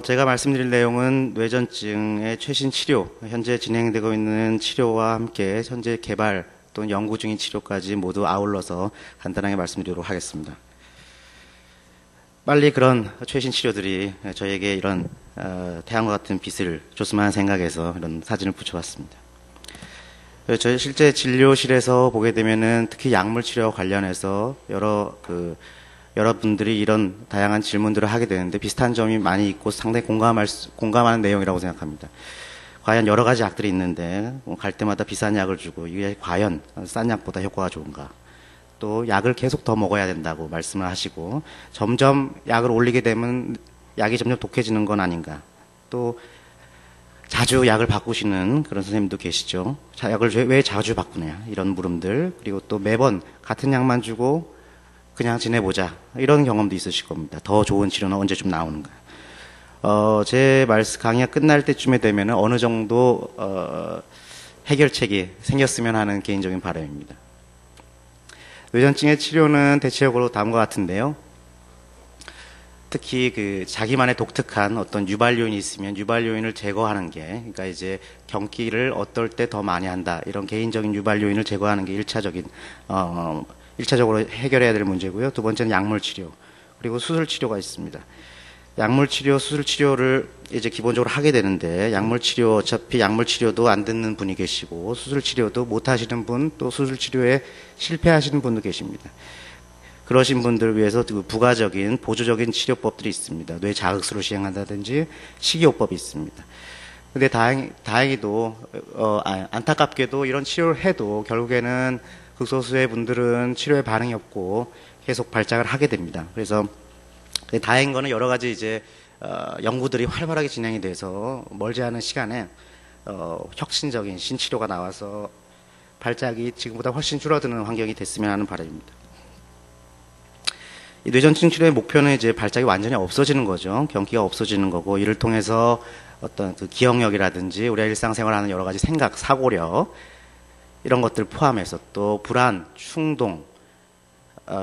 제가 말씀드릴 내용은 뇌전증의 최신 치료, 현재 진행되고 있는 치료와 함께 현재 개발 또는 연구 중인 치료까지 모두 아울러서 간단하게 말씀드리도록 하겠습니다. 빨리 그런 최신 치료들이 저에게 이런 태양과 같은 빛을 줬으면 하는 생각에서 이런 사진을 붙여봤습니다. 저희 실제 진료실에서 보게 되면은 특히 약물 치료와 관련해서 여러분들이 이런 다양한 질문들을 하게 되는데 비슷한 점이 많이 있고 상당히 공감하는 내용이라고 생각합니다. 과연 여러 가지 약들이 있는데 갈 때마다 비싼 약을 주고 이게 과연 싼 약보다 효과가 좋은가? 또 약을 계속 더 먹어야 된다고 말씀을 하시고 점점 약을 올리게 되면 약이 점점 독해지는 건 아닌가? 또 자주 약을 바꾸시는 그런 선생님도 계시죠. 약을 왜 자주 바꾸냐? 이런 물음들. 그리고 또 매번 같은 약만 주고 그냥 지내보자. 이런 경험도 있으실 겁니다. 더 좋은 치료는 언제쯤 나오는가. 제 강의가 끝날 때쯤에 되면은 어느 정도, 해결책이 생겼으면 하는 개인적인 바람입니다. 뇌전증의 치료는 대체적으로 다음과 같은데요. 특히 자기만의 독특한 어떤 유발 요인이 있으면 유발 요인을 제거하는 게, 그러니까 이제 경기를 어떨 때 더 많이 한다. 이런 개인적인 유발 요인을 제거하는 게 1차적으로 해결해야 될 문제고요. 두 번째는 약물 치료, 그리고 수술 치료가 있습니다. 약물 치료, 수술 치료를 이제 기본적으로 하게 되는데, 약물 치료, 어차피 약물 치료도 안 듣는 분이 계시고, 수술 치료도 못 하시는 분, 또 수술 치료에 실패하시는 분도 계십니다. 그러신 분들을 위해서 부가적인, 보조적인 치료법들이 있습니다. 뇌 자극술을 시행한다든지, 식이요법이 있습니다. 근데 다행히도, 안타깝게도 이런 치료를 해도 결국에는 극소수의 분들은 치료에 반응이 없고 계속 발작을 하게 됩니다. 그래서 다행인 거는 여러 가지 이제 연구들이 활발하게 진행이 돼서 멀지 않은 시간에 혁신적인 신치료가 나와서 발작이 지금보다 훨씬 줄어드는 환경이 됐으면 하는 바람입니다. 이 뇌전증 치료의 목표는 이제 발작이 완전히 없어지는 거죠. 경기가 없어지는 거고, 이를 통해서 어떤 기억력이라든지 우리가 일상생활하는 여러 가지 생각, 사고력 이런 것들 포함해서 또 불안, 충동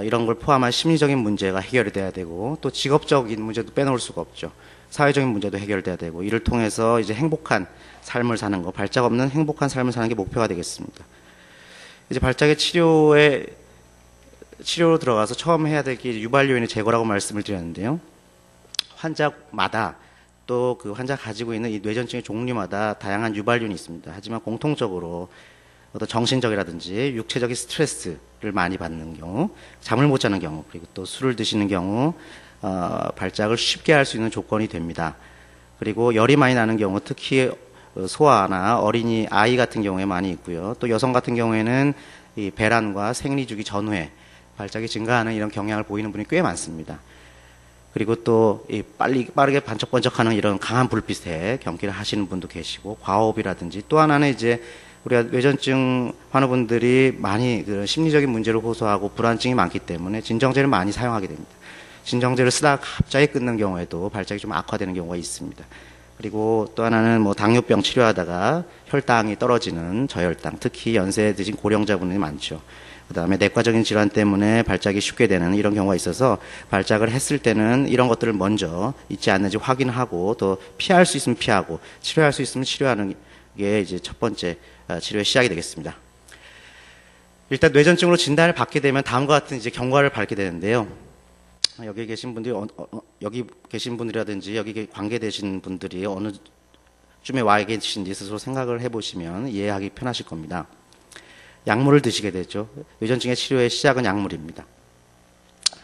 이런 걸 포함한 심리적인 문제가 해결이 돼야 되고, 또 직업적인 문제도 빼놓을 수가 없죠. 사회적인 문제도 해결돼야 되고, 이를 통해서 이제 행복한 삶을 사는 거, 발작 없는 행복한 삶을 사는 게 목표가 되겠습니다. 이제 발작의 치료로 들어가서 처음 해야 될 게 유발 요인의 제거라고 말씀을 드렸는데요. 환자마다 또 그 환자가 가지고 있는 이 뇌전증의 종류마다 다양한 유발 요인이 있습니다. 하지만 공통적으로 어떤 정신적이라든지 육체적인 스트레스를 많이 받는 경우, 잠을 못 자는 경우, 그리고 또 술을 드시는 경우 발작을 쉽게 할 수 있는 조건이 됩니다. 그리고 열이 많이 나는 경우, 특히 소아나 아이 같은 경우에 많이 있고요. 또 여성 같은 경우에는 이 배란과 생리주기 전후에 발작이 증가하는 이런 경향을 보이는 분이 꽤 많습니다. 그리고 또 빠르게 반짝반짝하는 이런 강한 불빛에 경기를 하시는 분도 계시고, 과호흡이라든지, 또 하나는 이제 우리가 뇌전증 환우분들이 많이 심리적인 문제를 호소하고 불안증이 많기 때문에 진정제를 많이 사용하게 됩니다. 진정제를 쓰다가 갑자기 끊는 경우에도 발작이 좀 악화되는 경우가 있습니다. 그리고 또 하나는 당뇨병 치료하다가 혈당이 떨어지는 저혈당, 특히 연세 드신 고령자분들이 많죠. 그 다음에 내과적인 질환 때문에 발작이 쉽게 되는 이런 경우가 있어서, 발작을 했을 때는 이런 것들을 먼저 있지 않는지 확인하고, 또 피할 수 있으면 피하고, 치료할 수 있으면 치료하는 게 이제 첫 번째 치료의 시작이 되겠습니다. 일단 뇌전증으로 진단을 받게 되면 다음과 같은 이제 경과를 밟게 되는데요. 여기 계신 분들이라든지 여기 관계되신 분들이 어느 쯤에 와 계신지 스스로 생각을 해보시면 이해하기 편하실 겁니다. 약물을 드시게 되죠. 뇌전증의 치료의 시작은 약물입니다.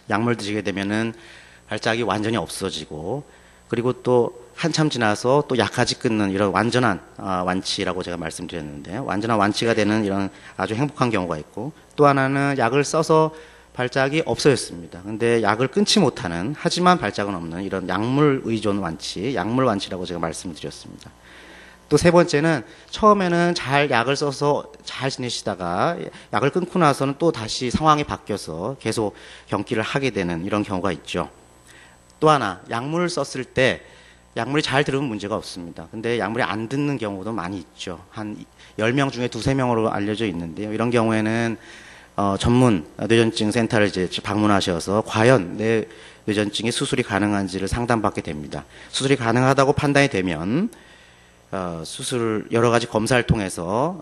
약물 드시게 되면은 발작이 완전히 없어지고, 그리고 또 한참 지나서 또 약까지 끊는 이런 완전한 완치라고 제가 말씀드렸는데, 완전한 완치가 되는 이런 아주 행복한 경우가 있고, 또 하나는 약을 써서 발작이 없어졌습니다. 근데 약을 끊지 못하는, 하지만 발작은 없는 이런 약물 의존 완치, 약물 완치라고 제가 말씀드렸습니다. 또 세 번째는 처음에는 약을 써서 잘 지내시다가 약을 끊고 나서는 또 다시 상황이 바뀌어서 계속 경기를 하게 되는 이런 경우가 있죠. 또 하나, 약물을 썼을 때 약물이 잘 들으면 문제가 없습니다. 근데 약물이 안 듣는 경우도 많이 있죠. 한 10명 중에 2~3명으로 알려져 있는데요. 이런 경우에는 전문 뇌전증 센터를 이제 방문하셔서 과연 내 뇌전증이 수술이 가능한지를 상담받게 됩니다. 수술이 가능하다고 판단이 되면 수술 여러 가지 검사를 통해서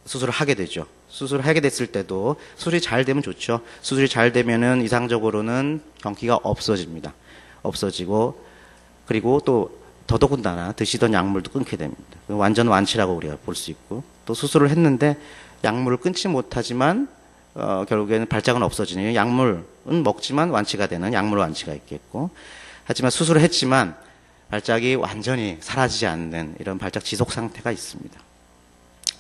수술을 하게 되죠. 수술을 하게 됐을 때도 수술이 잘 되면 좋죠. 수술이 잘 되면은 이상적으로는 경기가 없어집니다. 없어지고 그리고 또 더더군다나 드시던 약물도 끊게 됩니다. 완전 완치라고 우리가 볼 수 있고 또 수술을 했는데 약물을 끊지 못하지만 결국에는 발작은 없어지니 약물은 먹지만 완치가 되는 약물 완치가 있겠고 하지만 수술을 했지만 발작이 완전히 사라지지 않는 이런 발작 지속 상태가 있습니다.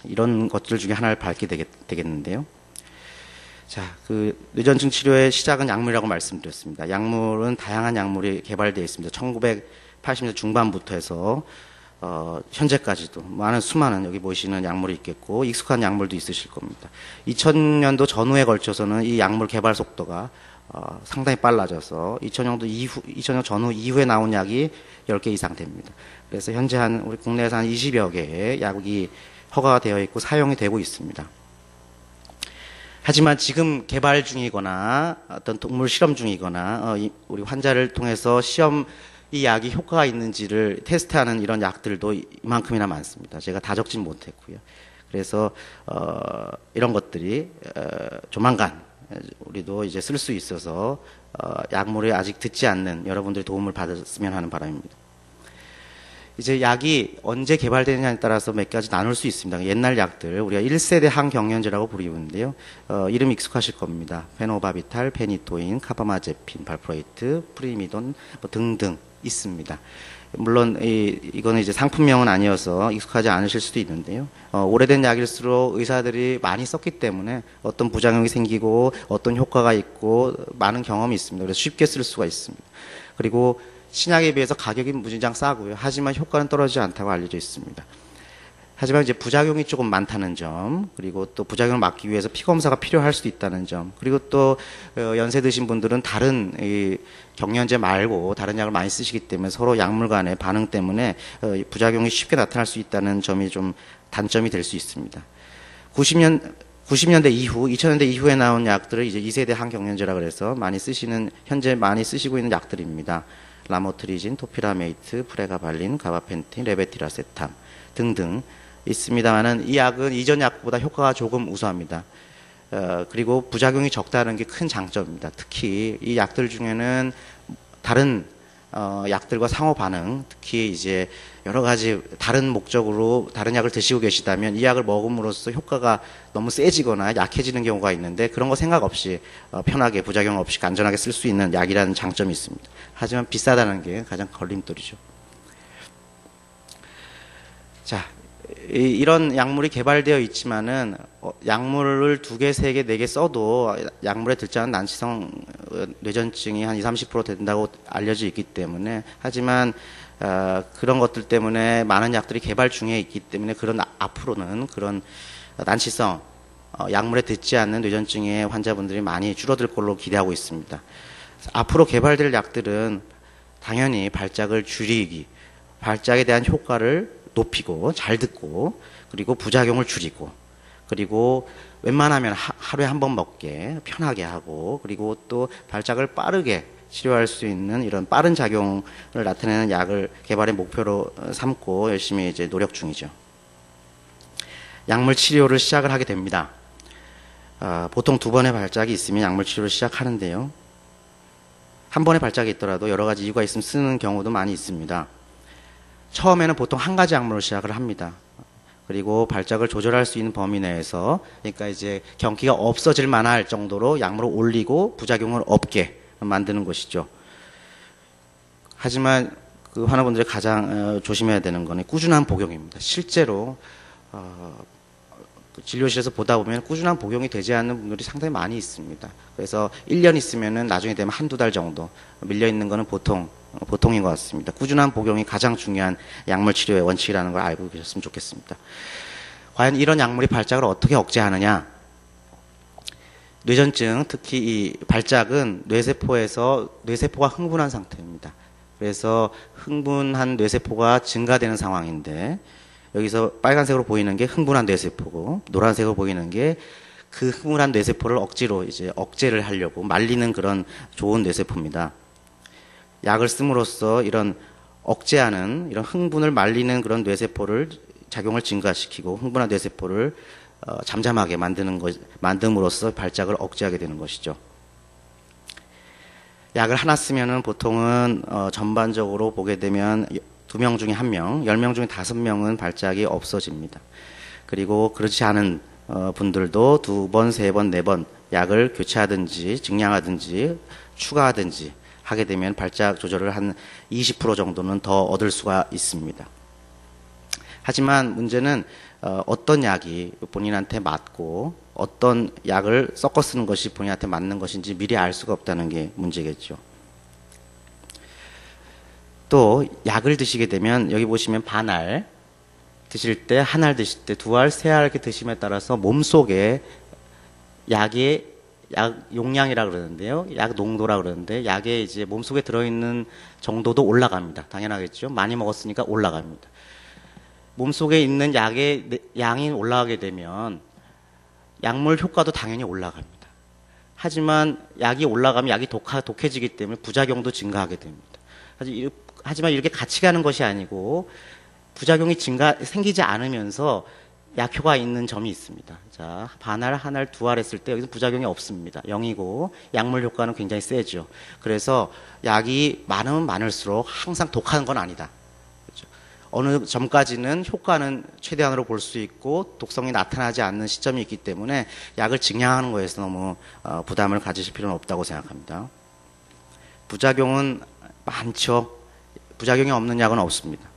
이런 것들 중에 하나를 밟게 되겠는데요. 자, 그 뇌전증 치료의 시작은 약물이라고 말씀드렸습니다. 약물은 다양한 약물이 개발되어 있습니다. 1980년대 중반부터 해서 현재까지도 많은 수많은 여기 보시는 약물이 있겠고 익숙한 약물도 있으실 겁니다. 2000년도 전후에 걸쳐서는 이 약물 개발 속도가 상당히 빨라져서 2000년 전후 이후에 나온 약이 10개 이상 됩니다. 그래서 현재 우리 국내에서 한 20여 개의 약이 허가가 되어 있고 사용이 되고 있습니다. 하지만 지금 개발 중이거나 어떤 동물 실험 중이거나 우리 환자를 통해서 이 약이 효과가 있는지를 테스트하는 이런 약들도 이만큼이나 많습니다. 제가 다 적진 못했고요. 그래서 이런 것들이 조만간 우리도 이제 쓸 수 있어서 약물에 아직 듣지 않는 여러분들의 도움을 받았으면 하는 바람입니다. 이제 약이 언제 개발되느냐에 따라서 몇 가지 나눌 수 있습니다. 옛날 약들 우리가 1세대 항경련제라고 부르는데요. 이름 익숙하실 겁니다. 페노바비탈, 페니토인, 카바마제핀, 발프로이트, 프리미돈 등등 있습니다. 물론 이거는 이제 상품명은 아니어서 익숙하지 않으실 수도 있는데요. 오래된 약일수록 의사들이 많이 썼기 때문에 어떤 부작용이 생기고 어떤 효과가 있고 많은 경험이 있습니다. 그래서 쉽게 쓸 수가 있습니다. 그리고 신약에 비해서 가격이 무진장 싸고요. 하지만 효과는 떨어지지 않다고 알려져 있습니다. 하지만 이제 부작용이 조금 많다는 점, 그리고 또 부작용을 막기 위해서 피검사가 필요할 수도 있다는 점, 그리고 또 연세 드신 분들은 다른 경련제 말고 다른 약을 많이 쓰시기 때문에 서로 약물 간의 반응 때문에 부작용이 쉽게 나타날 수 있다는 점이 좀 단점이 될 수 있습니다. 90년대 이후, 2000년대 이후에 나온 약들을 이제 2세대 항경련제라 그래서 현재 많이 쓰시고 있는 약들입니다. 라모트리진, 토피라메이트, 프레가발린, 가바펜틴, 레베티라세탐 등등 있습니다만은 이 약은 이전 약보다 효과가 조금 우수합니다. 그리고 부작용이 적다는 게 큰 장점입니다. 특히 이 약들 중에는 다른 약들과 상호 반응, 특히 이제 여러 가지 다른 목적으로 다른 약을 드시고 계시다면 이 약을 먹음으로써 효과가 너무 세지거나 약해지는 경우가 있는데 그런 거 생각 없이 편하게 부작용 없이 안전하게 쓸 수 있는 약이라는 장점이 있습니다. 하지만 비싸다는 게 가장 걸림돌이죠. 자, 이런 약물이 개발되어 있지만은 약물을 2개, 3개, 4개 써도 약물에 들지 않은 난치성 뇌전증이 한 20, 30% 된다고 알려져 있기 때문에 하지만 그런 것들 때문에 많은 약들이 개발 중에 있기 때문에 앞으로는 그런 난치성 약물에 듣지 않는 뇌전증의 환자분들이 많이 줄어들 걸로 기대하고 있습니다. 앞으로 개발될 약들은 당연히 발작을 줄이기, 발작에 대한 효과를 높이고 잘 듣고 그리고 부작용을 줄이고 그리고 웬만하면 하루에 한 번 먹게 편하게 하고 그리고 또 발작을 빠르게 치료할 수 있는 이런 빠른 작용을 나타내는 약을 개발의 목표로 삼고 열심히 이제 노력 중이죠. 약물 치료를 시작을 하게 됩니다. 보통 2번의 발작이 있으면 약물 치료를 시작하는데요. 한 번의 발작이 있더라도 여러 가지 이유가 있으면 쓰는 경우도 많이 있습니다. 처음에는 보통 한 가지 약물로 시작을 합니다. 그리고 발작을 조절할 수 있는 범위 내에서 그러니까 이제 경기가 없어질 만할 정도로 약물을 올리고 부작용을 없게 만드는 것이죠. 하지만 그 환자분들이 가장 조심해야 되는 거는 꾸준한 복용입니다. 실제로 진료실에서 보다 보면 꾸준한 복용이 되지 않는 분들이 상당히 많이 있습니다. 그래서 1년 있으면은 나중에 되면 한두 달 정도 밀려 있는 거는 보통인 것 같습니다. 꾸준한 복용이 가장 중요한 약물 치료의 원칙이라는 걸 알고 계셨으면 좋겠습니다. 과연 이런 약물이 발작을 어떻게 억제하느냐? 뇌전증, 특히 이 발작은 뇌세포가 흥분한 상태입니다. 그래서 흥분한 뇌세포가 증가되는 상황인데 여기서 빨간색으로 보이는 게 흥분한 뇌세포고 노란색으로 보이는 게 그 흥분한 뇌세포를 억지로 이제 억제를 하려고 말리는 그런 좋은 뇌세포입니다. 약을 씀으로써 이런 억제하는 이런 흥분을 말리는 그런 뇌세포를 작용을 증가시키고 흥분한 뇌세포를 잠잠하게 만듦으로써 발작을 억제하게 되는 것이죠. 약을 하나 쓰면은 보통은 전반적으로 보게 되면 2명 중에 1명, 10명 중에 5명은 발작이 없어집니다. 그리고 그렇지 않은 분들도 2번, 3번, 4번 약을 교체하든지 증량하든지 추가하든지 하게 되면 발작 조절을 한 20% 정도는 더 얻을 수가 있습니다. 하지만 문제는 어떤 약이 본인한테 맞고 어떤 약을 섞어 쓰는 것이 본인한테 맞는 것인지 미리 알 수가 없다는 게 문제겠죠. 또 약을 드시게 되면 여기 보시면 반알 드실 때, 한 알 드실 때, 2알, 3알 이렇게 드심에 따라서 몸속에 약의 약 용량이라 그러는데요. 약 농도라 그러는데 약에 이제 몸속에 들어있는 정도도 올라갑니다. 당연하겠죠. 많이 먹었으니까 올라갑니다. 몸속에 있는 약의 양이 올라가게 되면 약물 효과도 당연히 올라갑니다. 하지만 약이 올라가면 약이 독해지기 때문에 부작용도 증가하게 됩니다. 하지만 이렇게 같이 가는 것이 아니고 부작용이 생기지 않으면서 약효가 있는 점이 있습니다. 자, 반알, 한 알, 2알 했을 때 여기서 부작용이 없습니다. 0이고 약물 효과는 굉장히 세죠. 그래서 약이 많으면 많을수록 항상 독한 건 아니다. 그렇죠? 어느 점까지는 효과는 최대한으로 볼 수 있고 독성이 나타나지 않는 시점이 있기 때문에 약을 증량하는 거에서 너무 부담을 가지실 필요는 없다고 생각합니다. 부작용은 많죠. 부작용이 없는 약은 없습니다.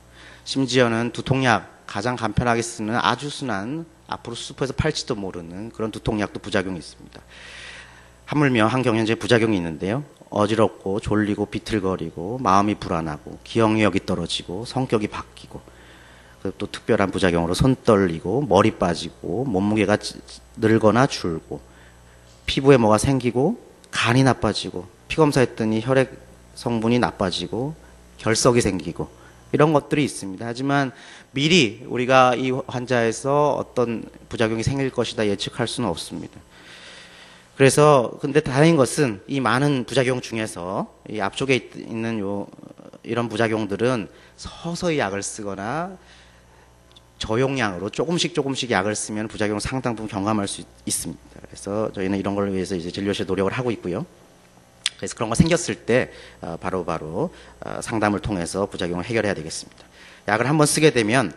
심지어는 두통약, 가장 간편하게 쓰는 아주 순한, 앞으로 수습해서 팔지도 모르는 그런 두통약도 부작용이 있습니다. 하물며 한경현제 부작용이 있는데요. 어지럽고 졸리고 비틀거리고 마음이 불안하고 기억력이 떨어지고 성격이 바뀌고 또 특별한 부작용으로 손 떨리고 머리 빠지고 몸무게가 늘거나 줄고 피부에 뭐가 생기고 간이 나빠지고 피검사했더니 혈액 성분이 나빠지고 결석이 생기고 이런 것들이 있습니다. 하지만 미리 우리가 이 환자에서 어떤 부작용이 생길 것이다 예측할 수는 없습니다. 그래서 근데 다행인 것은 이 많은 부작용 중에서 이 앞쪽에 있는 이런 부작용들은 서서히 약을 쓰거나 저용량으로 조금씩 약을 쓰면 부작용을 상당 부분 경감할 수 있습니다. 그래서 저희는 이런 걸 위해서 이제 진료실 노력을 하고 있고요. 그래서 그런 거 생겼을 때 바로바로 상담을 통해서 부작용을 해결해야 되겠습니다. 약을 한번 쓰게 되면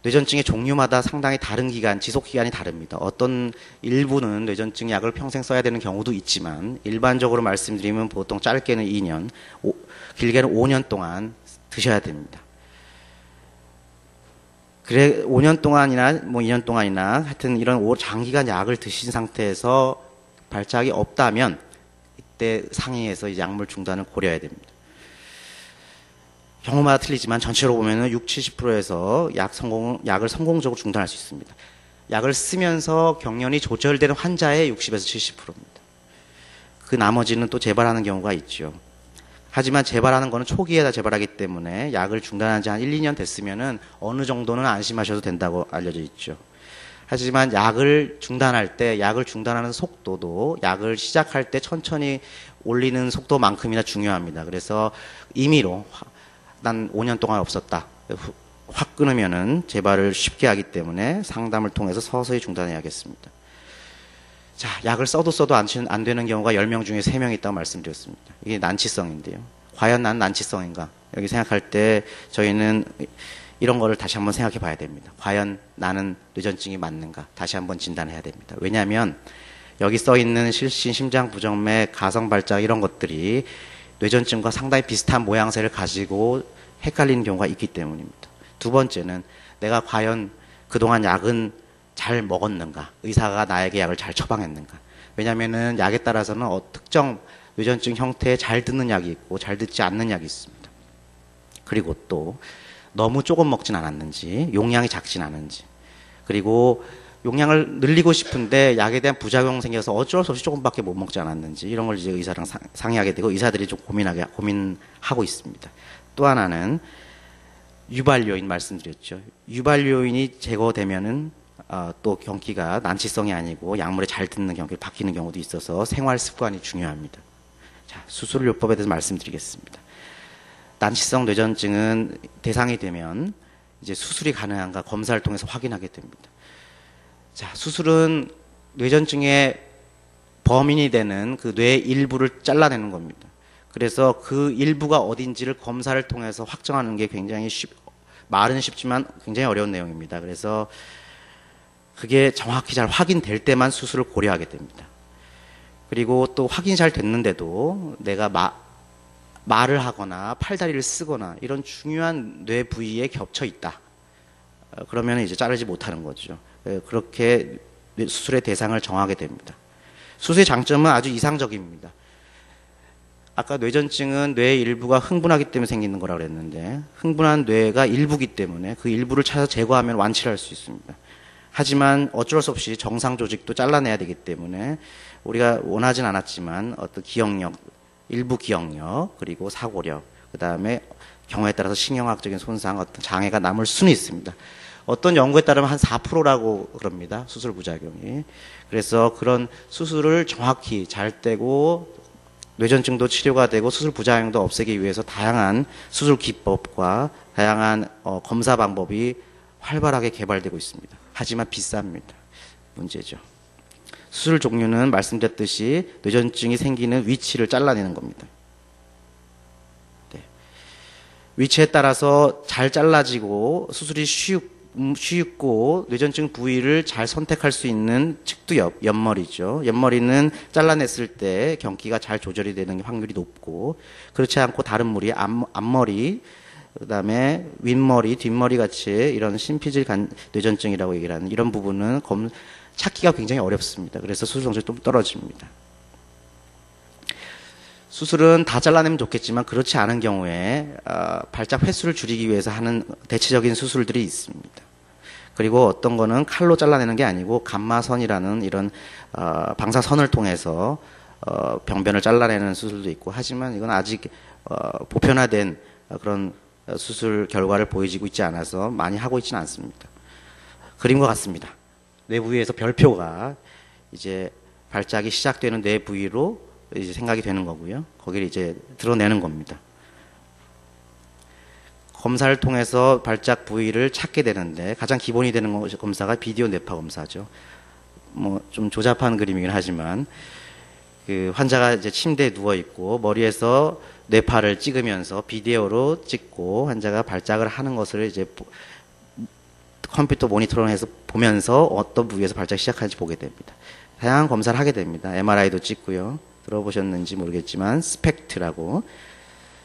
뇌전증의 종류마다 상당히 다른 지속 기간이 다릅니다. 어떤 일부는 뇌전증 약을 평생 써야 되는 경우도 있지만 일반적으로 말씀드리면 보통 짧게는 2년, 길게는 5년 동안 드셔야 됩니다. 그래 5년 동안이나 뭐 2년 동안이나 하여튼 이런 장기간 약을 드신 상태에서 발작이 없다면 이때 상의해서 이제 약물 중단을 고려해야 됩니다. 경우마다 틀리지만 전체로 보면은 60-70%에서 약을 성공적으로 중단할 수 있습니다. 약을 쓰면서 경련이 조절되는 환자의 60에서 70%입니다. 그 나머지는 또 재발하는 경우가 있죠. 하지만 재발하는 거는 초기에다 재발하기 때문에 약을 중단한 지 한 1, 2년 됐으면은 어느 정도는 안심하셔도 된다고 알려져 있죠. 하지만 약을 중단할 때 약을 중단하는 속도도 약을 시작할 때 천천히 올리는 속도만큼이나 중요합니다. 그래서 임의로 난 5년 동안 없었다. 확 끊으면은 재발을 쉽게 하기 때문에 상담을 통해서 서서히 중단해야겠습니다. 자, 약을 써도 안 되는 경우가 10명 중에 3명 있다고 말씀드렸습니다. 이게 난치성인데요. 과연 난 난치성인가? 여기 생각할 때 저희는 이런 거를 다시 한번 생각해 봐야 됩니다. 과연 나는 뇌전증이 맞는가? 다시 한번 진단해야 됩니다. 왜냐하면 여기 써 있는 실신, 심장 부정맥, 가성 발작 이런 것들이 뇌전증과 상당히 비슷한 모양새를 가지고 헷갈리는 경우가 있기 때문입니다. 두 번째는 내가 과연 그동안 약은 잘 먹었는가? 의사가 나에게 약을 잘 처방했는가? 왜냐하면은 약에 따라서는 특정 뇌전증 형태에 잘 듣는 약이 있고 잘 듣지 않는 약이 있습니다. 그리고 또 너무 조금 먹진 않았는지, 용량이 작진 않은지, 그리고 용량을 늘리고 싶은데 약에 대한 부작용 생겨서 어쩔 수 없이 조금밖에 못 먹지 않았는지 이런 걸 이제 의사랑 상의하게 되고 의사들이 좀 고민하고 있습니다. 또 하나는 유발 요인 말씀드렸죠. 유발 요인이 제거되면은 또 경기가 난치성이 아니고 약물에 잘 듣는 경기로 바뀌는 경우도 있어서 생활 습관이 중요합니다. 자, 수술요법에 대해서 말씀드리겠습니다. 난치성 뇌전증은 대상이 되면 이제 수술이 가능한가 검사를 통해서 확인하게 됩니다. 자, 수술은 뇌전증의 범인이 되는 그 뇌 일부를 잘라내는 겁니다. 그래서 그 일부가 어딘지를 검사를 통해서 확정하는 게 굉장히 말은 쉽지만 굉장히 어려운 내용입니다. 그래서 그게 정확히 잘 확인될 때만 수술을 고려하게 됩니다. 그리고 또 확인이 잘 됐는데도 내가 말을 하거나 팔다리를 쓰거나 이런 중요한 뇌 부위에 겹쳐 있다. 그러면 이제 자르지 못하는 거죠. 그렇게 수술의 대상을 정하게 됩니다. 수술의 장점은 아주 이상적입니다. 아까 뇌전증은 뇌의 일부가 흥분하기 때문에 생기는 거라고 그랬는데 흥분한 뇌가 일부기 때문에 그 일부를 찾아 제거하면 완치를 할 수 있습니다. 하지만 어쩔 수 없이 정상 조직도 잘라내야 되기 때문에 우리가 원하진 않았지만 어떤 기억력, 일부 기억력, 그리고 사고력, 그 다음에 경우에 따라서 신경학적인 손상, 어떤 장애가 남을 수는 있습니다. 어떤 연구에 따르면 한 4%라고 그럽니다. 수술 부작용이. 그래서 그런 수술을 정확히 잘 떼고 뇌전증도 치료가 되고 수술 부작용도 없애기 위해서 다양한 수술 기법과 다양한 검사 방법이 활발하게 개발되고 있습니다. 하지만 비쌉니다. 문제죠. 수술 종류는 말씀드렸듯이 뇌전증이 생기는 위치를 잘라내는 겁니다. 네. 위치에 따라서 잘 잘라지고 수술이 쉽고 뇌전증 부위를 잘 선택할 수 있는 측두 옆머리죠. 옆머리는 잘라냈을 때 경기가 잘 조절이 되는 확률이 높고 그렇지 않고 다른 무리, 앞머리, 그다음에 윗머리, 뒷머리 같이 이런 심피질 뇌전증이라고 얘기를 하는 이런 부분은 찾기가 굉장히 어렵습니다. 그래서 수술 성적이 좀 떨어집니다. 수술은 다 잘라내면 좋겠지만 그렇지 않은 경우에 발작 횟수를 줄이기 위해서 하는 대체적인 수술들이 있습니다. 그리고 어떤 거는 칼로 잘라내는 게 아니고 감마선이라는 이런 방사선을 통해서 병변을 잘라내는 수술도 있고 하지만 이건 아직 보편화된 그런 수술 결과를 보여지고 있지 않아서 많이 하고 있지는 않습니다. 그림과 같습니다. 뇌 부위에서 별표가 이제 발작이 시작되는 뇌 부위로 이제 생각이 되는 거고요. 거기를 이제 드러내는 겁니다. 검사를 통해서 발작 부위를 찾게 되는데 가장 기본이 되는 검사가 비디오 뇌파 검사죠. 뭐 좀 조잡한 그림이긴 하지만 그 환자가 이제 침대에 누워 있고 머리에서 뇌파를 찍으면서 비디오로 찍고 환자가 발작을 하는 것을 이제 컴퓨터 모니터링 해서 보면서 어떤 부위에서 발작이 시작하는지 보게 됩니다. 다양한 검사를 하게 됩니다. MRI도 찍고요. 들어보셨는지 모르겠지만 스펙트라고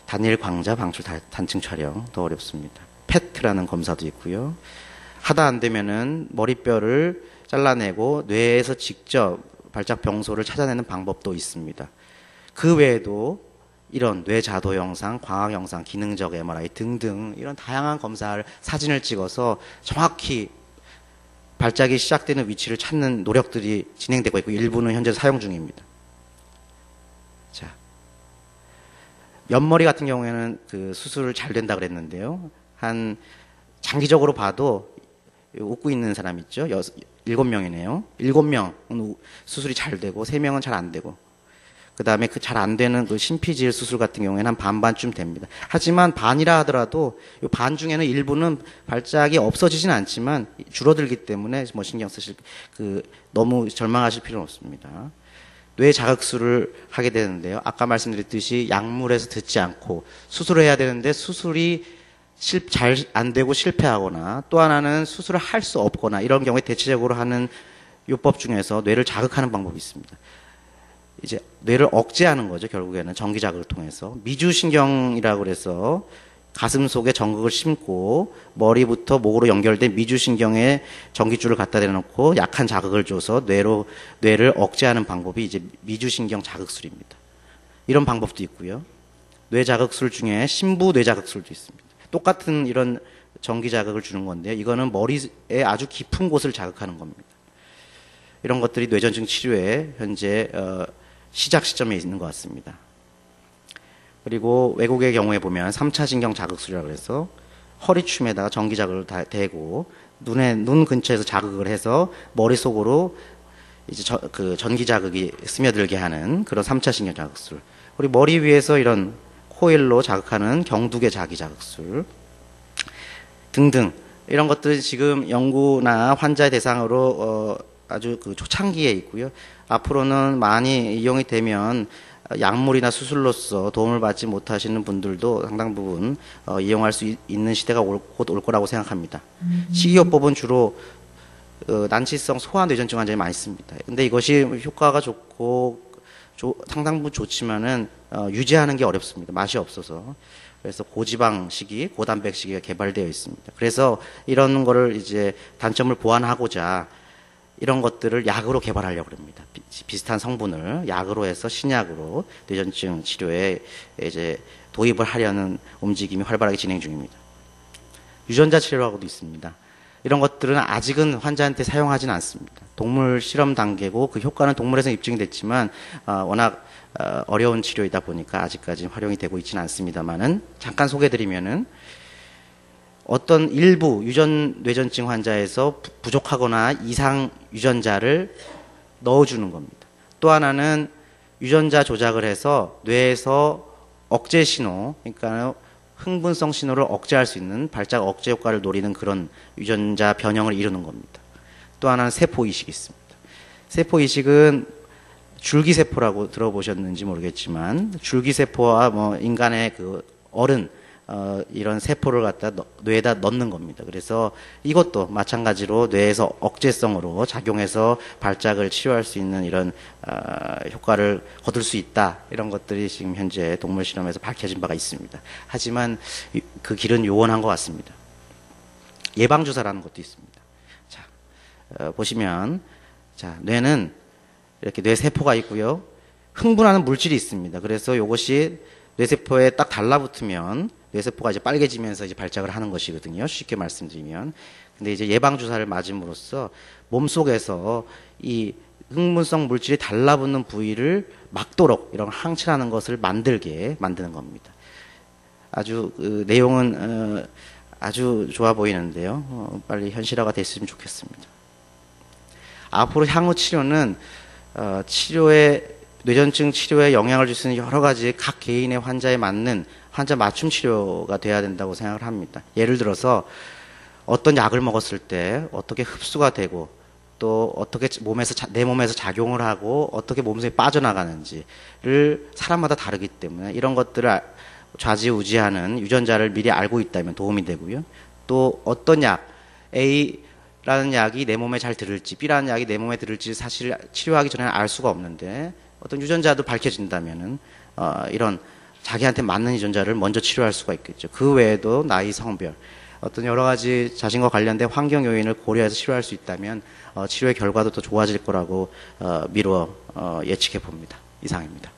단일 광자 방출 단층 촬영 더 어렵습니다. 페트라는 검사도 있고요. 하다 안 되면은 머리뼈를 잘라내고 뇌에서 직접 발작 병소를 찾아내는 방법도 있습니다. 그 외에도 이런 뇌자도 영상, 광학 영상, 기능적 MRI 등등 이런 다양한 검사를 사진을 찍어서 정확히 발작이 시작되는 위치를 찾는 노력들이 진행되고 있고 일부는 현재 사용 중입니다. 자, 옆머리 같은 경우에는 그 수술을 잘 된다 그랬는데요. 한 장기적으로 봐도 웃고 있는 사람 있죠. 7명이네요. 7명은 수술이 잘 되고 3명은 잘 안 되고 그 다음에 그 잘 안 되는 그 심피질 수술 같은 경우에는 한 반반쯤 됩니다. 하지만 반이라 하더라도 이 반 중에는 일부는 발작이 없어지진 않지만 줄어들기 때문에 뭐 신경 쓰실 너무 절망하실 필요는 없습니다. 뇌 자극술을 하게 되는데요. 아까 말씀드렸듯이 약물에서 듣지 않고 수술을 해야 되는데 수술이 잘 안 되고 실패하거나 또 하나는 수술을 할 수 없거나 이런 경우에 대체적으로 하는 요법 중에서 뇌를 자극하는 방법이 있습니다. 이제 뇌를 억제하는 거죠. 결국에는 전기 자극을 통해서 미주신경이라고 그래서 가슴 속에 전극을 심고 머리부터 목으로 연결된 미주신경에 전기줄을 갖다 대놓고 약한 자극을 줘서 뇌를 억제하는 방법이 이제 미주신경 자극술입니다. 이런 방법도 있고요. 뇌 자극술 중에 심부 뇌 자극술도 있습니다. 똑같은 이런 전기 자극을 주는 건데요. 이거는 머리에 아주 깊은 곳을 자극하는 겁니다. 이런 것들이 뇌전증 치료에 현재 시작 시점에 있는 것 같습니다. 그리고 외국의 경우에 보면 3차 신경 자극술이라고 해서 허리춤에다가 전기 자극을 대고 눈 근처에서 자극을 해서 머릿속으로 이제 그 전기 자극이 스며들게 하는 그런 3차 신경 자극술. 그리고 머리 위에서 이런 코일로 자극하는 경두개 자기 자극술 등등 이런 것들이 지금 연구나 환자의 대상으로 아주 그 초창기에 있고요. 앞으로는 많이 이용이 되면 약물이나 수술로서 도움을 받지 못하시는 분들도 상당 부분 이용할 수 있는 시대가 곧 올 거라고 생각합니다. 식이요법은 주로 난치성 소아뇌전증 환자에 많이 씁니다. 근데 이것이 효과가 좋고 상당 부분 좋지만은 유지하는 게 어렵습니다. 맛이 없어서. 그래서 고지방식이, 고단백식이 개발되어 있습니다. 그래서 이런 거를 이제 단점을 보완하고자 이런 것들을 약으로 개발하려고 합니다. 비슷한 성분을 약으로 해서 신약으로 뇌전증 치료에 이제 도입을 하려는 움직임이 활발하게 진행 중입니다. 유전자 치료라고도 있습니다. 이런 것들은 아직은 환자한테 사용하지는 않습니다. 동물 실험 단계고 그 효과는 동물에서 입증이 됐지만 워낙 어려운 치료이다 보니까 아직까지 활용이 되고 있지는 않습니다만은 잠깐 소개해드리면은 어떤 일부 뇌전증 환자에서 부족하거나 이상 유전자를 넣어주는 겁니다. 또 하나는 유전자 조작을 해서 뇌에서 억제 신호, 그러니까 흥분성 신호를 억제할 수 있는 발작 억제 효과를 노리는 그런 유전자 변형을 이루는 겁니다. 또 하나는 세포이식이 있습니다. 세포이식은 줄기세포라고 들어보셨는지 모르겠지만 줄기세포와 뭐 인간의 그 어른 이런 세포를 갖다 뇌에다 넣는 겁니다. 그래서 이것도 마찬가지로 뇌에서 억제성으로 작용해서 발작을 치료할 수 있는 이런 효과를 거둘 수 있다. 이런 것들이 지금 현재 동물 실험에서 밝혀진 바가 있습니다. 하지만 그 길은 요원한 것 같습니다. 예방주사라는 것도 있습니다. 자, 보시면 자, 뇌는 이렇게 뇌세포가 있고요. 흥분하는 물질이 있습니다. 그래서 이것이 뇌세포에 딱 달라붙으면 뇌세포가 이제 빨개지면서 이제 발작을 하는 것이거든요. 쉽게 말씀드리면. 근데 이제 예방주사를 맞음으로써 몸속에서 이 흥분성 물질이 달라붙는 부위를 막도록 이런 항체라는 것을 만들게 만드는 겁니다. 아주 그 내용은 아주 좋아 보이는데요. 빨리 현실화가 됐으면 좋겠습니다. 앞으로 향후 치료는 뇌전증 치료에 영향을 줄 수 있는 여러 가지 각 개인의 환자에 맞는 환자 맞춤 치료가 돼야 된다고 생각을 합니다. 예를 들어서 어떤 약을 먹었을 때 어떻게 흡수가 되고 또 어떻게 내 몸에서 작용을 하고 어떻게 몸속에 빠져나가는지를 사람마다 다르기 때문에 이런 것들을 좌지우지하는 유전자를 미리 알고 있다면 도움이 되고요. 또 어떤 약, A라는 약이 내 몸에 잘 들을지 B라는 약이 내 몸에 들을지 사실 치료하기 전에는 알 수가 없는데 어떤 유전자도 밝혀진다면은 이런 자기한테 맞는 유전자를 먼저 치료할 수가 있겠죠. 그 외에도 나이, 성별, 어떤 여러 가지 자신과 관련된 환경 요인을 고려해서 치료할 수 있다면 치료의 결과도 더 좋아질 거라고 미루어 예측해 봅니다. 이상입니다.